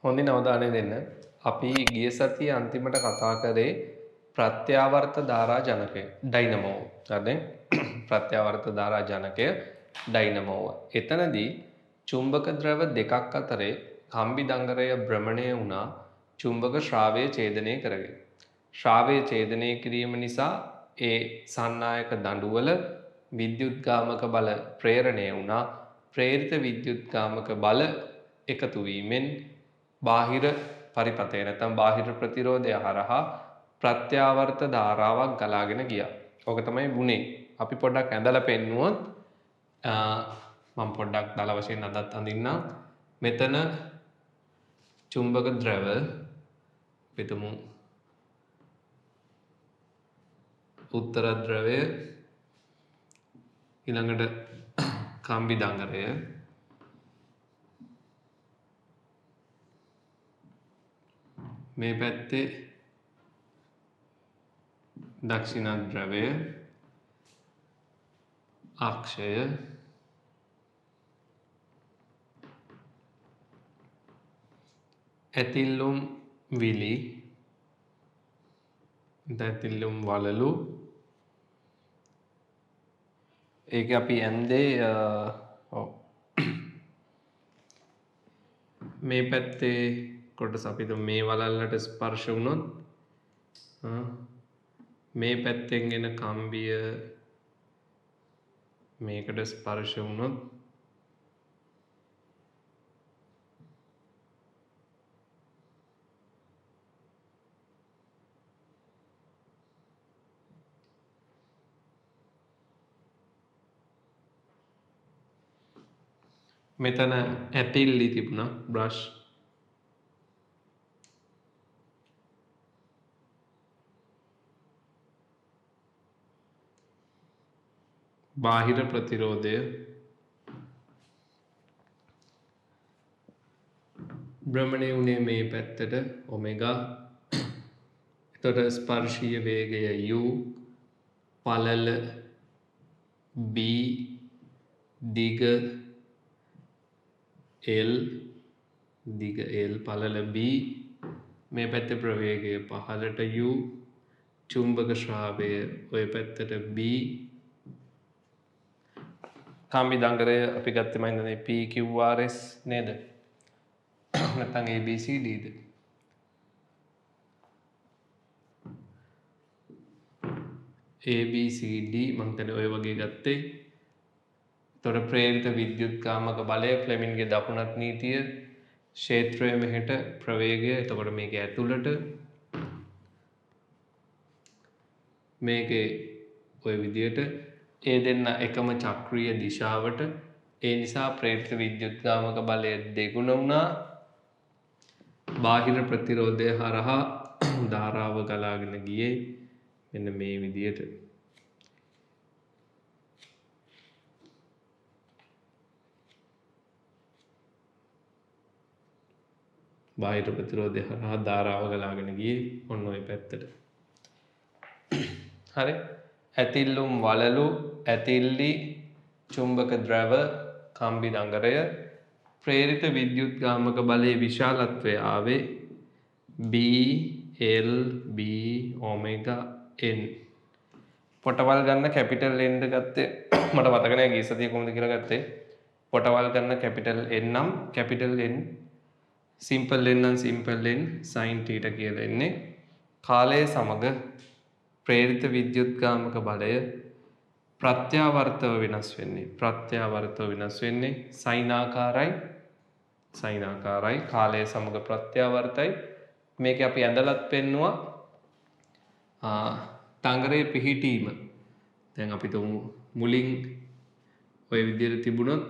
හොඳින් අවධානය දෙන්න. අපි ගිය සතියේ අන්තිමට කතා කරේ ප්‍රත්‍යාවර්ත ධාරා ජනකය ඩයිනමෝ. හරිද? ප්‍රත්‍යාවර්ත ධාරා ජනකය ඩයිනමෝව. එතනදී චුම්බක ද්‍රව දෙකක් අතරේ කම්බි දංගරය භ්‍රමණය වුණා චුම්බක ශ්‍රාවය ඡේදනය කරගෙන. ශ්‍රාවය ඡේදනය කිරීම නිසා ඒ සන්නායක දඬුවල විද්‍යුත්ගාමක බල ප්‍රේරණය වුණා. ප්‍රේරිත විද්‍යුත්ගාමක බල එකතු වීමෙන් බාහිර පරිපතය නැත්නම් බාහිර ප්‍රතිරෝධය හරහා ප්‍රත්‍යාවර්ත ධාරාවක් ගලාගෙන ගියා. ඕක තමයි වුනේ. අපි පොඩ්ඩක් ඇඳලා පෙන්නුවොත් මම පොඩ්ඩක් දල වශයෙන් අදත් අඳින්නම්. මෙතන චුම්බක ද්‍රව පිටුමු උත්තර ද්‍රවය ඊළඟට කම්බි දංගරය මේ පැත්තේ දක්ෂිණ ද්‍රවය අක්ෂය ඇතිල්ලුම් විලි ඇතිල්ලුම් වලලු ඒක අපි ඇන්දේ මේ පැත්තේ කොටස අපිට මේ වලල්ලට ස්පර්ශ වුණොත් මේ පැත්තෙන් එන කම්බිය මේකට ස්පර්ශ වුණොත් මෙතන ඇතිල්ලි තිබුණා බ්‍රෂ් බාහිර ප්‍රතිරෝධය භ්‍රමණය වුණේ මේ පැත්තට ඔමෙගා. එතකොට ස්පර්ශීය වේගය u පළල b දිග l දිග l පළල b මේ පැත්තේ ප්‍රවේගය පහළට u චුම්බක ශ්‍රාවය ওই පැත්තට b කම්බි දංගරය අපි ගත්තේ මම හිතන්නේ PQRS නේද? නැත්නම් ABCD ද? ABCD මම හිතන්නේ ඔය වගේ ගත්තේ. තොර ප්‍රේරිත විද්‍යුත්කාමක බලය ෆ්ලෙමින්ගේ දකුණත් නීතිය ක්ෂේත්‍රය මෙහෙට ප්‍රවේගය එතකොට මේක ඇතුළට මේකේ ඔය විදියට ඒ දෙන්න එකම චක්‍රීය දිශාවට ඒ නිසා ප්‍රේරිත විද්‍යුත්ගාමක බලය දෙගුණ වුණා බාහිර ප්‍රතිරෝධය හරහා ධාරාව ගලාගෙන ගියේ මෙන්න මේ විදියට බාහිර ප්‍රතිරෝධය හරහා ධාරාව ගලාගෙන ගියේ ඔන්න ඔය පැත්තට හරි ඇතිල්ලුම් වලලු ඇතිල්ලි චුම්බක ද්‍රව කම්බි දංගරය ප්‍රේරිත විද්‍යුත්ගාමක බලයේ විශාලත්වය ආවේ B L B ඔමෙගා N පොටවල් ගන්න කැපිටල් N ද ගත්තේ මට මතක නැහැ ගිය සතියේ කොහොමද කියලා ගත්තේ පොටවල් ගන්න කැපිටල් N නම් කැපිටල් N සිම්පල් N නම් සිම්පල් N sin θ කියලා එන්නේ කාලය සමග ප්‍රේරිත විද්‍යුත්ගාමක බලය ප්‍රත්‍යාවර්තව වෙනස් වෙන්නේ සයිනාකාරයි කාලය සමග ප්‍රත්‍යාවර්තයි මේක අපි ඇඳලත් පෙන්නවා දංගරයේ පිහිටීම දැන් අපි තුමු මුලින් ඔය විදිහට තිබුණොත්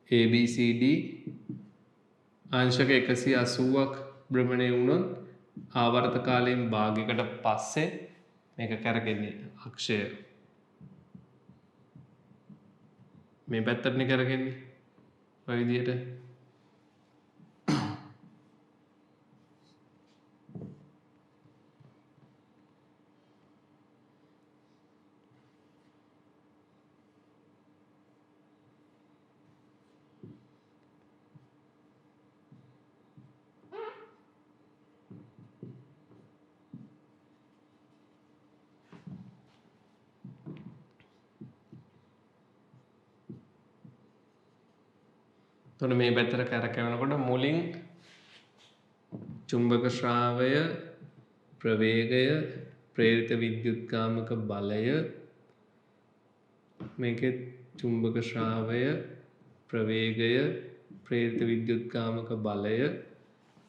ABCD අංශක 180ක් භ්‍රමණය වුණොත් ආවර්ත කාලයෙන් භාගයකට පස්සේ මේක කරගෙන්නේ අක්ෂය මේ පැත්තටනේ කරගෙන්නේ ඔය විදිහට එතකොට මේ පැත්තට කරකවනකොට මුලින් චුම්බක ශ්‍රාවය ප්‍රවේගය ප්‍රේරිත විද්‍යුත්කාමක බලය මේකේ චුම්බක ශ්‍රාවය ප්‍රවේගය ප්‍රේරිත විද්‍යුත්කාමක බලය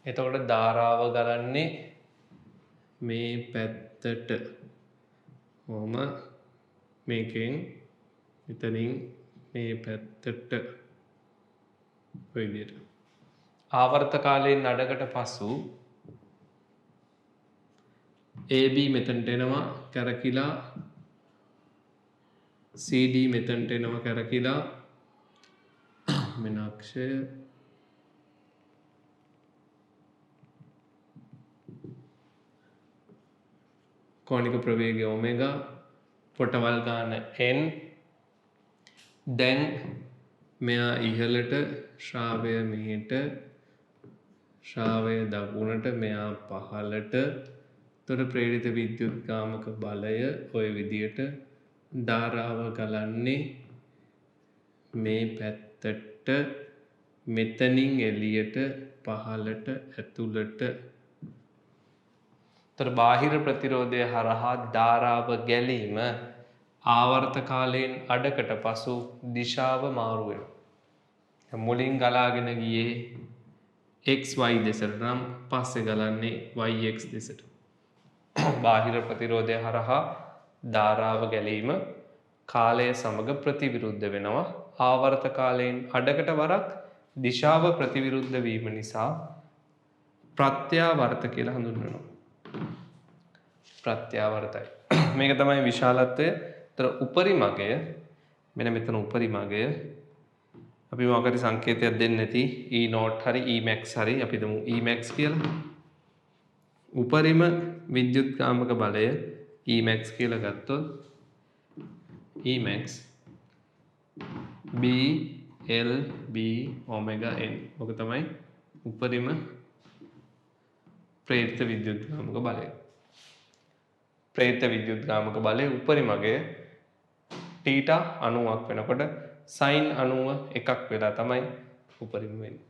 එතකොට ධාරාව ගලන්නේ මේ පැත්තට කොහොම මේකෙන් මෙතනින් මේ පැත්තට ඔය විදිහට ආවර්ත කාලයෙන් නඩකට පසු AB මෙතනට එනවා කැරකිලා CD මෙතනට එනවා කැරකිලා මෙන්න අක්ෂය කෝණික ප්‍රවේගය ඔමෙගා පොටවල් ගාන n දැන් මෙයා ඉහළට ශ්‍රාවය මෙහෙට ශ්‍රාවය දකුණට මෙයා පහළට එතකොට ප්‍රේරිත විද්‍යුත්කාමක බලය ওই විදියට ධාරාව ගලන්නේ මේ පැත්තට මෙතනින් එළියට පහළට ඇතුළට තර බාහිර ප්‍රතිරෝධය හරහා ධාරාව ගැලීම ආවර්ත කාලයෙන් අඩකට පසු දිශාව මාරු වෙනවා. මුලින් ගලාගෙන ගියේ xy දෙසට නම් පස්සේ ගලන්නේ yx දෙසට. බාහිර ප්‍රතිරෝධය හරහා ධාරාව ගැලීම කාලය සමග ප්‍රතිවිරුද්ධ වෙනවා. ආවර්ත කාලයෙන් අඩකට වරක් දිශාව ප්‍රතිවිරුද්ධ වීම නිසා ප්‍රත්‍යාවර්ත කියලා හඳුන්වනවා. ප්‍රත්‍යාවර්තයි. මේක තමයි විශාලත්වය. තර උපරිමගය මෙන්න මෙතන උපරිමගය අපි මොකක්ද සංකේතයක් දෙන්නේ නැති E0 හරි Emax හරි අපි දමු Emax කියලා. උපරිම විද්‍යුත්කාමක බලය Emax කියලා ගත්තොත් Emax B L B omega n ඔක තමයි උපරිම ප්‍රේරිත විද්‍යුත්කාමක බලය. ප්‍රේරිත විද්‍යුත්කාමක බලය උපරිමගය θ 90ක් වෙනකොට sin 91ක් වෙලා තමයි උපරිම වෙන්නේ.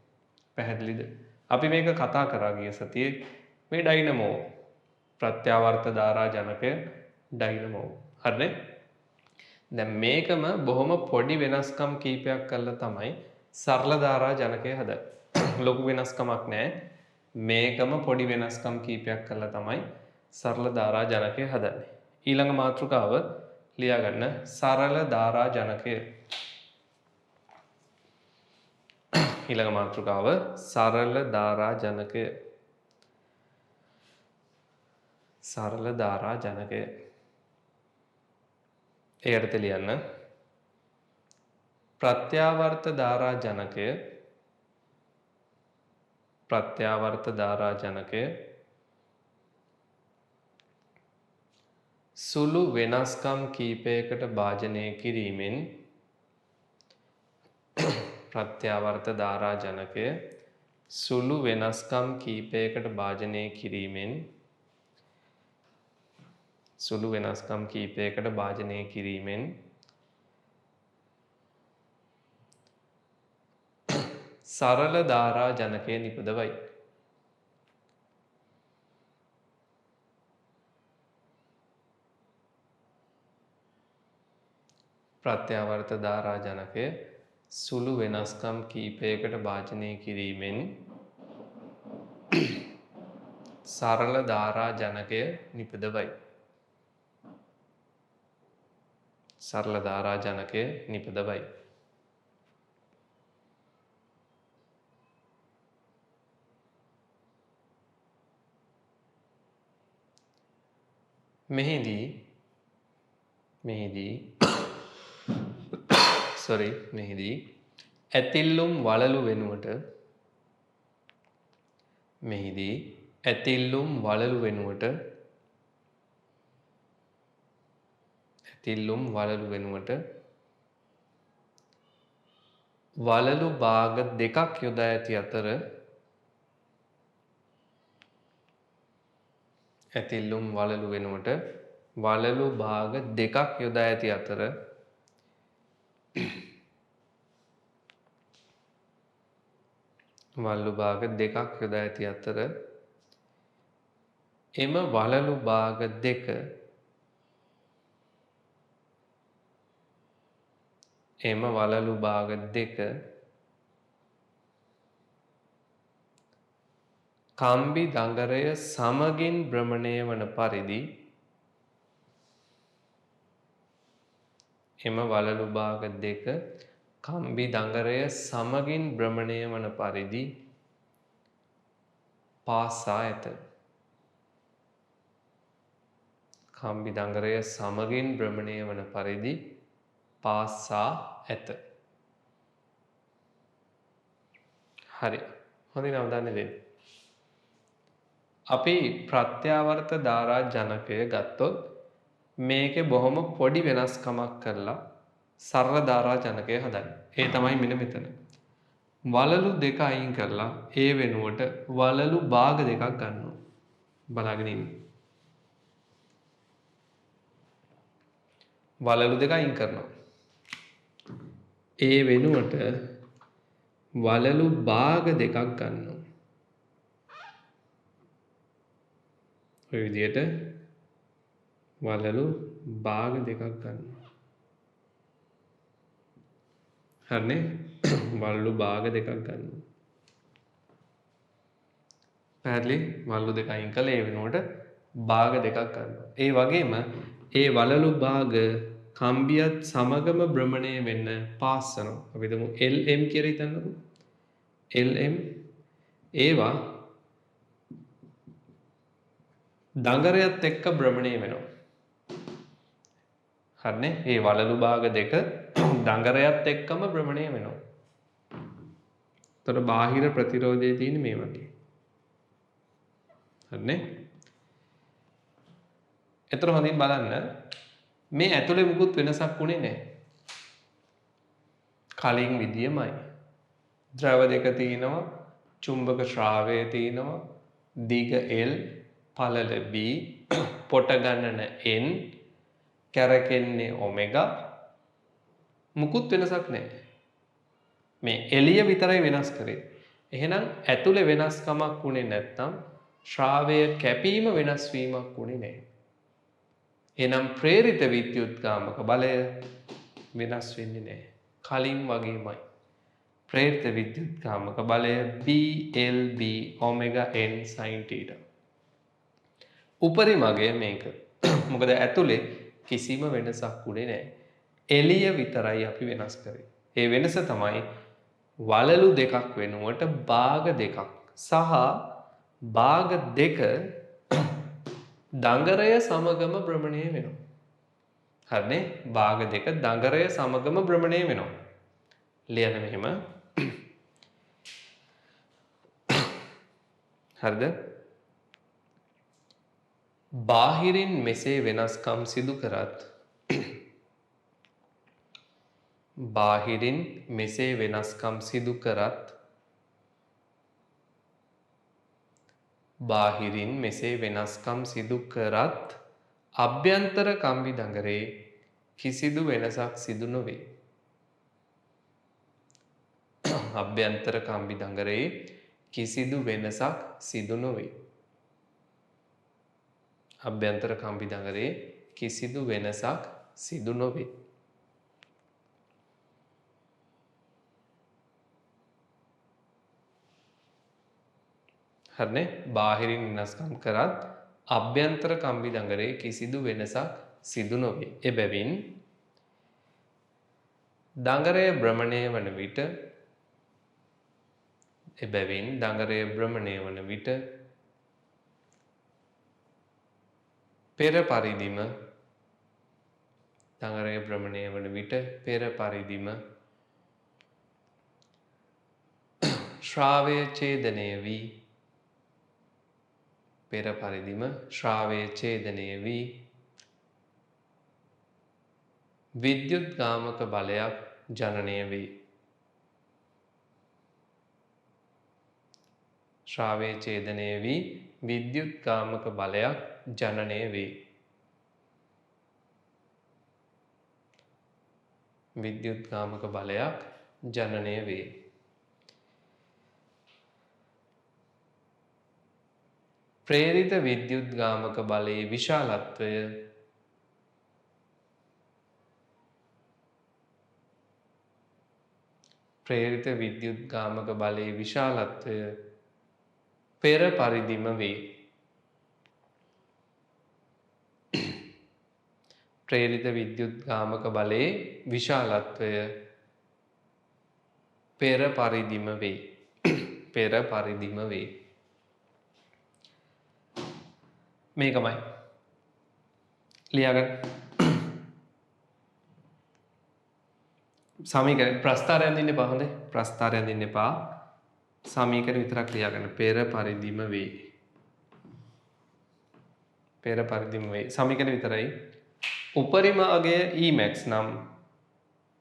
පැහැදිලිද? අපි මේක කතා කරා ගිය සතියේ මේ ඩයිනමෝ ප්‍රත්‍යාවර්ත ධාරා ජනකය ඩයිනමෝ. හරිනේ? දැන් මේකම බොහොම පොඩි වෙනස්කම් කීපයක් කරලා තමයි සරල ධාරා ජනකය හදන්නේ. ලොකු වෙනස්කමක් නැහැ. මේකම පොඩි වෙනස්කම් කීපයක් කරලා තමයි සරල ධාරා ජනකය හදන්නේ. ඊළඟ මාතෘකාව ලියා ගන්න සරල ධාරා ජනකය. ඊළඟ මාතෘකාව සරල ධාරා ජනකය. සරල ධාරා ජනකය. ඒකට ලියන්න ප්‍රත්‍යාවර්ත ධාරා ජනකය ප්‍රත්‍යාවර්ත ධාරා ජනකය සුළු වෙනස්කම් කීපයකට භාජනය කිරීමෙන් ප්‍රත්‍යාවර්ත ධාරා ජනකය සුළු වෙනස්කම් කීපයකට භාජනය කිරීමෙන් සුළු වෙනස්කම් කීපයකට භාජනය කිරීමෙන් සරල ධාරා ජනකය නිපදවයි. ප්‍රත්‍යාවර්ත ධාරා ජනකය සුළු වෙනස්කම් කීපයකට භාජනය කිරීමෙන් සරල ධාරා ජනකය නිපදවයි. සරල ධාරා ජනකය නිපදවයි. මෙහිදී ඇතිල්ලුම් වලලු වෙනුවට වලලු භාග දෙකක් යොදා ඇති අතර ඇතිල්ලුම් වලලු වෙනුවට වලලු භාග දෙකක් යොදා ඇති අතර වලලු භාග දෙකක් යොදා ඇති අතර එම වලලු භාග දෙක කම්බි දඟරය සමගින් භ්‍රමණය වන පරිදි එම වලලු භාග දෙක කම්බි දඟරය සමගින් භ්‍රමණය වන පරිදි පාසා ඇත. කම්බි දඟරය සමගින් භ්‍රමණය වන පරිදි පාසා ඇත. හරි. හොඳින් අවධානය දෙන්න. අපි ප්‍රත්‍යාවර්ත ධාරා ජනකය ගත්තොත් මේකේ බොහොම පොඩි වෙනස්කමක් කරලා සරල ධාරා ජනකය හදන්න. ඒ තමයි මෙන්න මෙතන. වලලු දෙක අයින් කරලා ඒ වෙනුවට වලලු භාග දෙකක් ගන්නවා. බලාගෙන ඉන්න. වලලු දෙක අයින් කරනවා. ඒ වෙනුවට වලලු භාග දෙකක් ගන්නවා. ඔය විදිහට වලලු භාග දෙකක් ගන්නවා. හරිනේ? වලලු භාග දෙකක් ගන්නවා. පැහැදිලි? වලලු දෙක අයින් කළා ඒ වෙනුවට භාග දෙකක් ගන්නවා. ඒ වගේම ඒ වලලු භාග කම්බියත් සමගම භ්‍රමණය වෙන්න පාස්සනවා. අපි හිතමු LM කියලා හිතන්නකෝ. LM ඒවා දඟරයත් එක්ක භ්‍රමණය වෙනවා. හරිනේ? මේ වලලු භාග දෙක දඟරයත් එක්කම භ්‍රමණය වෙනවා. එතකොට බාහිර ප්‍රතිරෝධය තියෙන්නේ මේ වගේ. හරිනේ? එතකොට හොඳින් බලන්න මේ ඇතුලේ මුකුත් වෙනසක් උනේ නැහැ. කලින් විදියමයි. ද්‍රව දෙක තියෙනවා, චුම්බක ශ්‍රාවය තියෙනවා, දිග L, පළල B, පොට ගණන N, කැරකෙන්නේ ඔමෙගා. මුකුත් වෙනසක් නැහැ. මේ එළිය විතරයි වෙනස් කරේ. එහෙනම් ඇතුලේ වෙනස්කමක් උනේ නැත්නම් ශ්‍රාවය කැපීම වෙනස් වීමක් උනේ නැහැ. එහෙනම් ප්‍රේරිත විද්‍යුත්ගාමක බලය වෙනස් වෙන්නේ නැහැ. කලින් වගේමයි. ප්‍රේරිත විද්‍යුත්ගාමක බලය BLB ඔමෙගා n sin θ. උපරිමගය මේක. මොකද ඇතුලේ කිසිම වෙනසක් උනේ නැහැ. එළිය විතරයි අපි වෙනස් කරේ. ඒ වෙනස තමයි වලලු දෙකක් වෙනුවට භාග දෙකක් සහ භාග දෙක දඟරය සමගම භ්‍රමණය වෙනවා. හරිනේ? භාග දෙක දඟරය සමගම භ්‍රමණය වෙනවා. ලියන්න මෙහෙම. හරිද? බාහිරින් මෙසේ වෙනස්කම් සිදු කරත් බාහිරින් මෙසේ වෙනස්කම් සිදු කරත් බාහිරින් මෙසේ වෙනස්කම් සිදු කරත් අභ්‍යන්තර කම්බි දඟරේ කිසිදු වෙනසක් සිදු නොවේ. අභ්‍යන්තර කම්බි දඟරේ කිසිදු වෙනසක් සිදු නොවේ. අභ්‍යන්තර කම්බි දඟරේ කිසිදු වෙනසක් සිදු නොවේ. හරිනේ? බාහිරින් වෙනස්කම් කරත් අභ්‍යන්තර කම්බි දඟරේ කිසිදු වෙනසක් සිදු නොවේ. එබැවින් දඟරය භ්‍රමණය වන විට පෙර පරිදිම දඟරය භ්‍රමණය වන විට පෙර පරිදිම ශ්‍රාවය ඡේදනය වී පෙර පරිදිම ශ්‍රාවය ඡේදනය වී විද්‍යුත්ගාමක බලයක් ජනනය වේ. ශ්‍රාවය ඡේදනය වී විද්‍යුත්ගාමක බලයක් ජනනය වේ. විද්‍යුත්ගාමක බලයක් ජනනය වේ. ප්‍රේරිත විද්‍යුත්ගාමක බලයේ විශාලත්වය ප්‍රේරිත විද්‍යුත්ගාමක බලයේ විශාලත්වය පෙර පරිදිම වේ. ප්‍රේරිත විද්‍යුත්ගාමක බලයේ විශාලත්වය පෙර පරිදිම වේ. පෙර පරිදිම වේ. මේකමයි. ලියාගන්න. සමීකරණ ප්‍රස්ථාරයන් දින්න එපා හොඳේ. ප්‍රස්ථාරයන් දින්න එපා. සමීකරණ විතරක් ලියාගන්න. පෙර පරිදිම වේ. පෙර පරිදිම වේ. සමීකරණ විතරයි. උපරිම අගය Emax නම්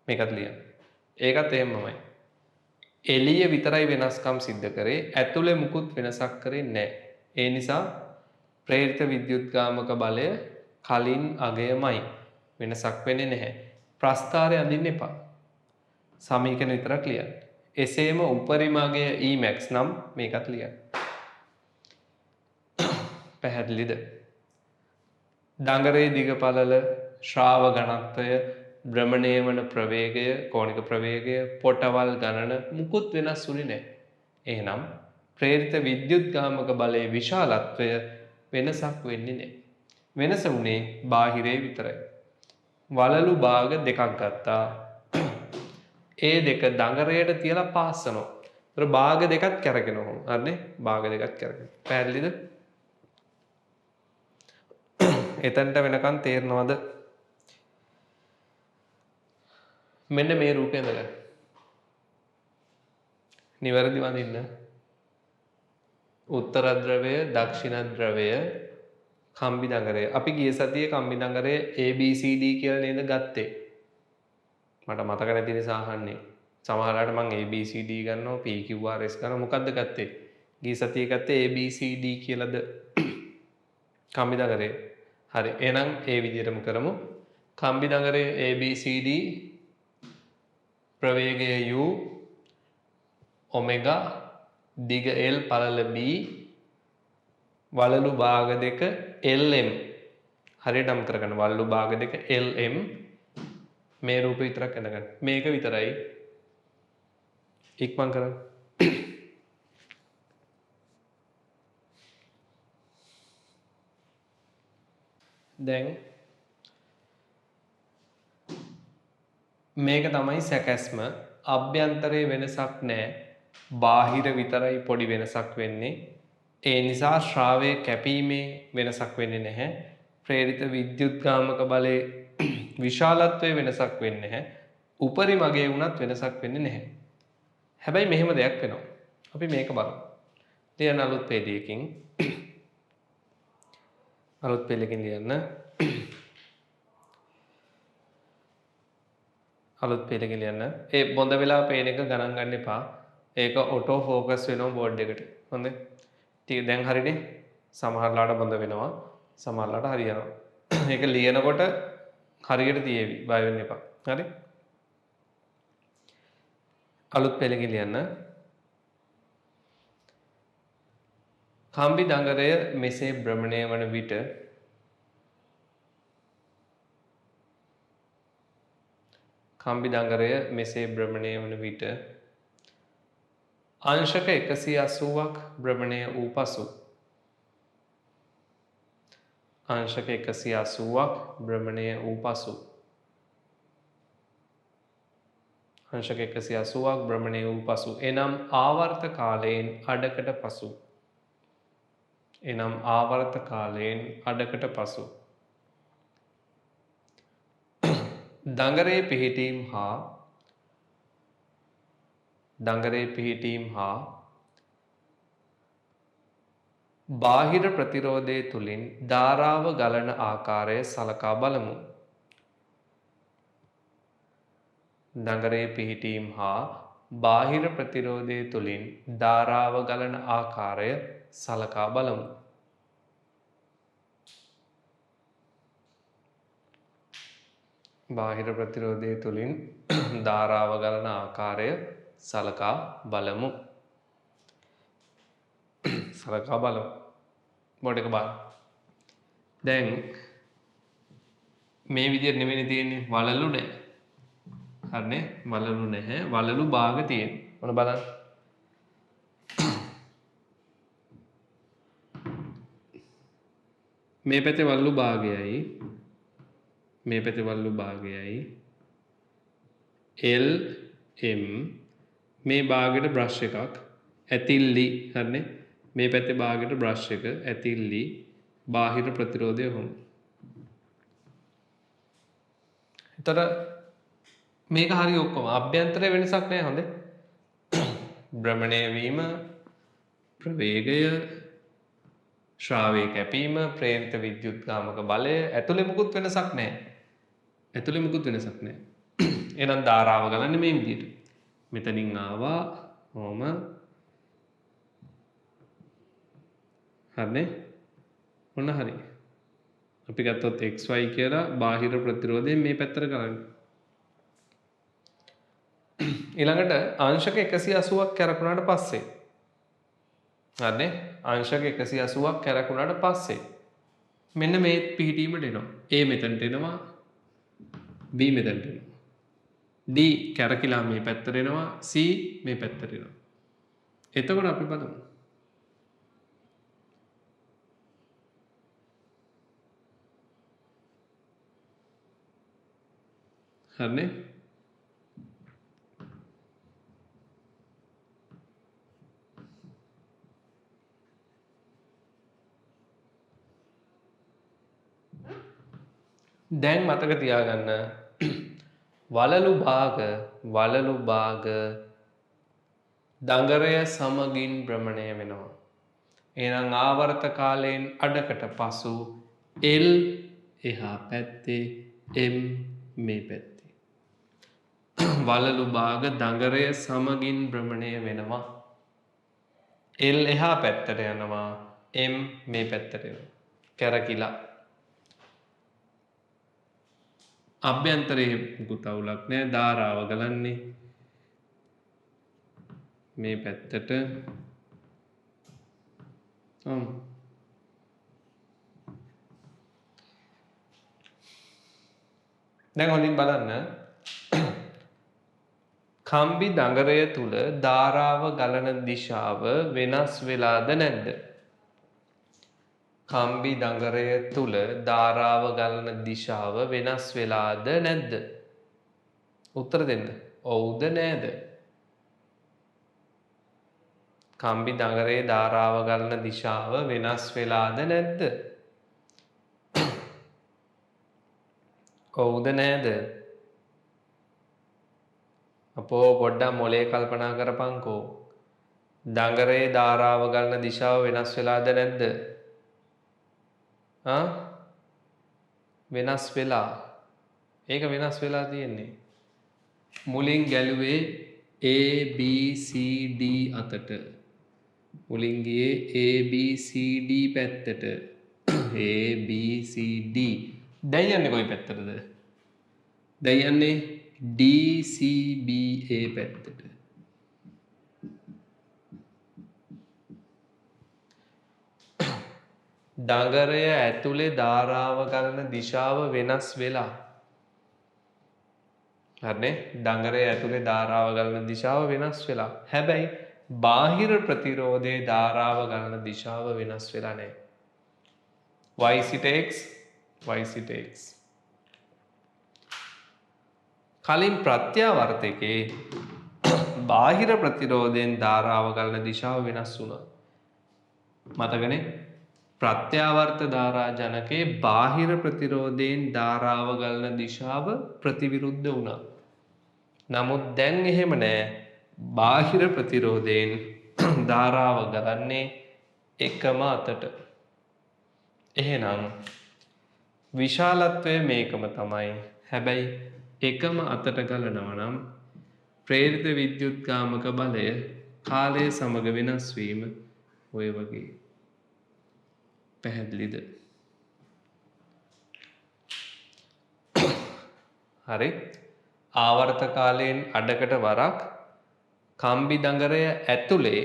මේකත් ලියන්න. ඒකත් එහෙමමයි. එළිය විතරයි වෙනස්කම් සිද්ධ කරේ. ඇතුලේ මුකුත් වෙනසක් කරේ නැහැ. ඒ නිසා ප්‍රේරිත විද්‍යුත්ගාමක බලය කලින් අගයමයි. වෙනසක් වෙන්නේ නැහැ. ප්‍රස්ථාරය අඳින්න එපා. සමීකරණ විතරක් ලියන්න. එසේම උපරිම අගය Emax නම් මේකත් ලියන්න. පැහැදිලිද? දඟරේ දිග පළල ශ්‍රාව ඝනත්වය භ්‍රමණය වන ප්‍රවේගය කෝණික ප්‍රවේගය පොටවල් ගණන මුකුත් වෙනස් වුණේ නැහැ. එහෙනම් ප්‍රේරිත විද්‍යුත්ගාමක බලයේ විශාලත්වය වෙනසක් වෙන්නේ නැහැ. වෙනස වුණේ බාහිරේ විතරයි. වලලු භාග දෙකක් ගත්තා. ඒ දෙක දඟරයට තියලා පාස්සනවා. ඒතර භාග දෙකක් කැරගෙනවා. හරිනේ? භාග දෙකක් කැරගෙනවා. පැහැදිලිද? එතනට වෙනකන් තේරෙනවද? මෙන්න මේ රූපය ඉඳලා. නිවැරදි වඳින්න. උත්තර ද්‍රවය, දක්ෂිණ ද්‍රවය, කම්බි දඟරය. අපි ගිය සතියේ කම්බි දඟරය ABCD කියලා නේද ගත්තේ? මට මතක නැති නිසා අහන්නේ. සමහරවිට මම ABCD ගන්නවා PQRS ගන්නවා මොකද්ද ගත්තේ? ගිය සතියේ ගත්තේ ABCD කියලාද? කම්බි දඟරය. හරි. එහෙනම් ඒ විදිහටම කරමු. කම්බි දඟරය ABCD ප්‍රවේගය U ඔමෙගා දිග L පළල B වලලු භාග දෙක LM හරියට අමතර කරන්න වලලු භාග දෙක LM මේ රූපේ විතරක් අඳගන්න. මේක විතරයි ඉක්මන් කරන්න. දැන් මේක තමයි සැකැස්ම. අභ්‍යන්තරයේ වෙනසක් නැහැ. බාහිර විතරයි පොඩි වෙනසක් වෙන්නේ. ඒ නිසා ශ්‍රාවයේ කැපීමේ වෙනසක් වෙන්නේ නැහැ. ප්‍රේරිත විද්‍යුත්ගාමක බලයේ විශාලත්වයේ වෙනසක් වෙන්නේ නැහැ. උපරිමගේ වුණත් වෙනසක් වෙන්නේ නැහැ. හැබැයි මෙහෙම දෙයක් වෙනවා. අපි මේක බලමු. ලියන්න අලුත් පේජයකින්. අලුත් පේජයකින් ලියන්න. අලුත් පේජයකින් ලියන්න. ඒ බොඳ වෙලා පේන එක ගණන් ගන්න එපා. ඒක ඔටෝ ෆෝකස් වෙනවා බෝඩ් එකට. හොඳයි. ටික දැන් හරිනේ. සමහරලාට බොඳ වෙනවා. සමහරලාට හරියනවා. ඒක ලියනකොට හරියට තියේවි. බය වෙන්න එපා. හරි? අලුත් පේජයකින් ලියන්න. කම්බි දඟරය මෙසේ භ්‍රමණය වන විට කම්බි දඟරය මෙසේ භ්‍රමණය වන විට අංශක 180ක් භ්‍රමණය වූ පසු අංශක 180ක් භ්‍රමණය වූ පසු අංශක 180ක් භ්‍රමණය වූ පසු එනම් ආවර්ත කාලයෙන් අඩකට පසු එනම් ආවර්ත කාලයෙන් අඩකට පසු දඟරේ පිහිටීම් හා බාහිර ප්‍රතිරෝධය තුළින් ධාරාව ගලන ආකාරය සලකා බලමු. දඟරේ පිහිටීම් හා බාහිර ප්‍රතිරෝධය තුළින් ධාරාව ගලන ආකාරය සලකා බලමු. බාහිර ප්‍රතිරෝධය තුළින් ධාරාව ගලන ආකාරය සලකා බලමු. සලකා බලමු. බෝඩ් එක බලන්න. දැන් මේ විදිහට නෙමෙයි තියෙන්නේ වලලු නැහැ. හරිනේ? වලලු නැහැ. වලලු භාග තියෙනවා. මොන බලන්න. මේ පැත්තේ වලලු භාගයයි මේ පැත්තේ වලලු භාගයයි L M මේ භාගයට බ්‍රෂ් එකක් ඇතිල්ලි හරිනේ මේ පැත්තේ භාගයට බ්‍රෂ් එක ඇතිල්ලි බාහිර ප්‍රතිරෝධය හොම. එතකොට මේක හරි ඔක්කොම අභ්‍යන්තරයේ වෙනසක් නැහැ හොඳේ. භ්‍රමණය වීම ප්‍රවේගය ශ්‍රාවයේ කැපීම ප්‍රේරිත විද්‍යුත්ගාමක බලය ඇතුලේ මුකුත් වෙනසක් නැහැ. ඇතුලේ මුකුත් වෙනසක් නැහැ. එහෙනම් ධාරාව ගලන්නේ මේ විදිහට. මෙතනින් ආවා ඕම හරිනේ ඔන්න හරි. අපි ගත්තොත් xy කියලා බාහිර ප්‍රතිරෝධයෙන් මේ පැත්තට කරන්නේ. ඊළඟට අංශක 180ක් කැරකුණාට පස්සේ හරිනේ අංශක 180ක් කැරකුණාට පස්සේ මෙන්න මේ පිහිටීමට එනවා. A මෙතනට එනවා B මෙතනට එනවා. D කැරකිලා මේ පැත්තට එනවා C මේ පැත්තට එනවා. එතකොට අපි බලමු. හරිනේ දැන් මතක තියාගන්න වලලු භාග දඟරය සමගින් භ්‍රමණය වෙනවා. එහෙනම් ආවර්ත කාලයෙන් අඩකට පසු L එහා පැත්තේ M මේ පැත්තේ වලලු භාග දඟරය සමගින් භ්‍රමණය වෙනවා. L එහා පැත්තට යනවා M මේ පැත්තට යනවා. කැරකිලා අභ්‍යන්තරයේ මුකුත් අවුලක් නැහැ. ධාරාව ගලන්නේ මේ පැත්තට. දැන් හොඳින් බලන්න. කම්බි දඟරය තුල ධාරාව ගලන දිශාව වෙනස් වෙලාද නැද්ද? කම්බි දඟරය තුල ධාරාව ගලන දිශාව වෙනස් වෙලාද නැද්ද? උත්තර දෙන්න. ඔව්ද නැද්ද? කම්බි දඟරයේ ධාරාව ගලන දිශාව වෙනස් වෙලාද නැද්ද? ඔව්ද නැද්ද? අපෝ පොඩ්ඩක් මොලේ කල්පනා කරපන්කෝ. දඟරයේ ධාරාව ගලන දිශාව වෙනස් වෙලාද නැද්ද? වෙනස් වෙලා. ඒක වෙනස් වෙලා තියෙන්නේ. මුලින් ගැලුවේ A B C D අතට. මුලින් ගියේ A B C D පැත්තට. A B C D. දැන් යන්නේ කොයි පැත්තටද? දැන් යන්නේ D C B A පැත්තට. දඟරය ඇතුලේ ධාරාව ගලන දිශාව වෙනස් වෙලා. හරිනේ? දඟරය ඇතුලේ ධාරාව ගලන දිශාව වෙනස් වෙලා. හැබැයි බාහිර ප්‍රතිරෝධයේ ධාරාව ගලන දිශාව වෙනස් වෙලා නැහැ. y සිට x y සිට x. කලින් ප්‍රත්‍යාවර්තකේ බාහිර ප්‍රතිරෝධයෙන් ධාරාව ගලන දිශාව වෙනස් වුණා. මතකනේ? ප්‍රත්‍යාවර්ත ධාරා ජනකයේ බාහිර ප්‍රතිරෝධයෙන් ධාරාව ගලන දිශාව ප්‍රතිවිරුද්ධ වුණා. නමුත් දැන් එහෙම නෑ. බාහිර ප්‍රතිරෝධයෙන් ධාරාව ගලන්නේ එකම අතට. එහෙනම් විශාලත්වය මේකම තමයි. හැබැයි එකම අතට ගලනවා නම් ප්‍රේරිත විද්‍යුත්ගාමක බලය කාලය සමග වෙනස් වීම ඔය වගේ. පැහැදිලිද? හරි. ආවර්ත කාලයෙන් අඩකට වරක් කම්බි දඟරය ඇතුලේ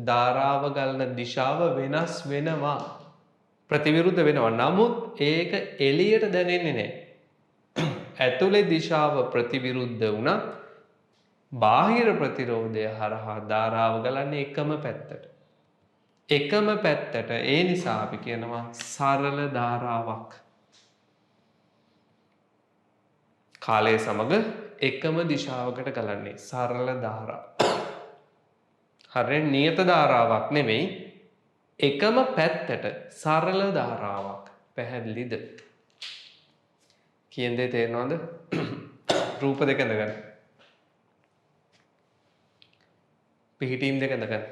ධාරාව ගලන දිශාව වෙනස් වෙනවා. ප්‍රතිවිරුද්ධ වෙනවා. නමුත් ඒක එළියට දැනෙන්නේ නැහැ. ඇතුලේ දිශාව ප්‍රතිවිරුද්ධ වුණත් බාහිර ප්‍රතිරෝධය හරහා ධාරාව ගලන්නේ එකම පැත්තට. එකම පැත්තට. ඒ නිසා අපි කියනවා සරල ධාරාවක්. කාලය සමග එකම දිශාවකට ගලන්නේ සරල ධාරාව. හරියට නියත ධාරාවක් නෙමෙයි එකම පැත්තට සරල ධාරාවක්. පැහැදිලිද? කියන දේ තේරෙනවද? රූප දෙක ඉඳගන්න. පිහිටීම් දෙක ඉඳගන්න.